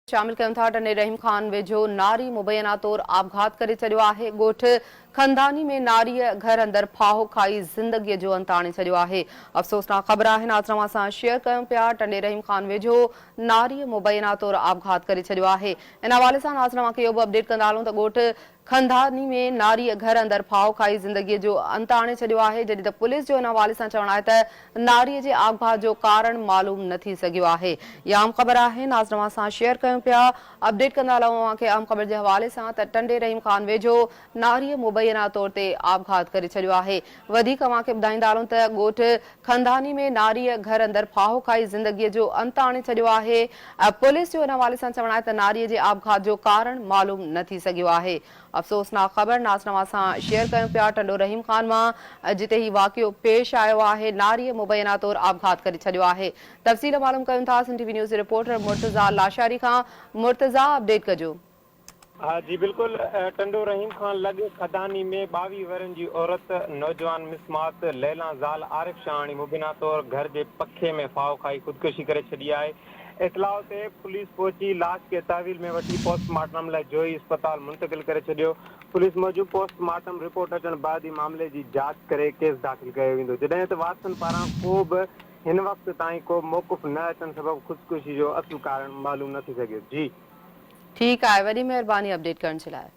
शामिल कयूं था। टंडे रहीम खान वेझो नारी मुबैना तौर आपघात करे छॾियो आहे। ॻोठ खंधानी में नारीअ घर अंदर फाहो खाई ज़िंदगीअ जो अंत आणे छॾियो आहे। अफ़सोसनाक ख़बर आहे, नाज़रीन सां शेयर कयूं पिया। टंडे रहीम खान वेझो नारीअ मुबैना तौर आपघात करे छॾियो आहे। इन हवाले सां नाज़रीन खे इहो बि अपडेट कंदा हलूं त ॻोठ खंधानी में नारीअ घर अंदर फाहो खाई ज़िंदगीअ जो अंत आणे छॾियो आहे। जॾहिं त पुलिस जो इन हवाले सां चवणु आहे त नारीअ जे आपघात जो कारण मालूम न थी सघियो आहे। इहा अहम ख़बर आहे, नाज़रीन सां शेयर कयूं पिया। अपडेट कंदा हलूं खे अहम ख़बर जे हवाले सां त टंडे रहीम खान वेझो नारीअ मुबैना तौर ते आपघात करे छॾियो आहे। वधीक खे ॿुधाईंदा हलूं त ॻोठ खंधानी में नारीअ घर अंदर फाहो खाई ज़िंदगीअ जो अंत आणे छॾियो आहे। पुलिस जो इन हवाले सां चवणु आहे त नारीअ जे आपघात जो कारण मालूम न थी सघियो आहे। अफ़सोसनाक ख़बर नाज़रीन सां शेयर कयूं पिया। टंडो रहीम खान मां जिते ही वाक़ियो पेश आयो आहे, नारीअ मुबैना तौर आपघात करे छॾियो आहे। तफ़सील मालूम कयूं था Sindh TV news reporter Murtaza Lashari खां। मुर्तज़ा, अपडेट कजो। हाँ जी बिल्कुल। टंडो रहीम खान लॻ खदानी में 22 वरनि जी औरत नौजवान मिसमात लैला ज़ाल आरिफ शाहानी मुबैना तौर घर जे पखे में फाहो खाई खुदकुशी करे छॾी आहे। इतलाउ ते पुलिस पहुची लाश के तहवील में वठी पोस्टमार्टम लाइ जोई अस्पताल मुंतकिल करे छॾियो। पुलिस मूजिब पोस्टमार्टम रिपोर्ट अचण बाद ही मामले जी जांच करे केस दाख़िल कयो वेंदो। जॾहिं त वारसनि पारां को बि हिन वक़्त ताईं को मौक़ुफ़ न अचण सबबि खुदकुशी जो असुल कारण मालूम न थी सघियो। जी ठीकु आहे, वॾी महिरबानी अपडेट करण जे लाइ।